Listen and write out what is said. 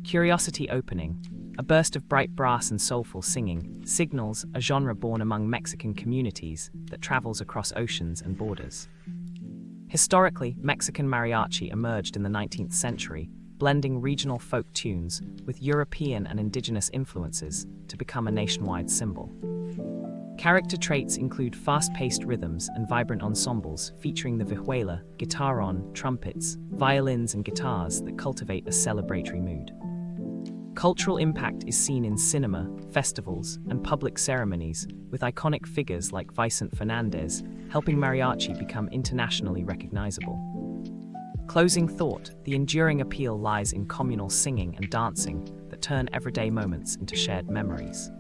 Curiosity opening, a burst of bright brass and soulful singing, signals a genre born among Mexican communities that travels across oceans and borders. Historically, Mexican mariachi emerged in the 19th century, blending regional folk tunes with European and indigenous influences to become a nationwide symbol. Character traits include fast-paced rhythms and vibrant ensembles featuring the vihuela, guitarron, trumpets, violins and guitars that cultivate a celebratory mood. Cultural impact is seen in cinema, festivals, and public ceremonies, with iconic figures like Vicente Fernandez helping mariachi become internationally recognizable. Closing thought, the enduring appeal lies in communal singing and dancing that turn everyday moments into shared memories.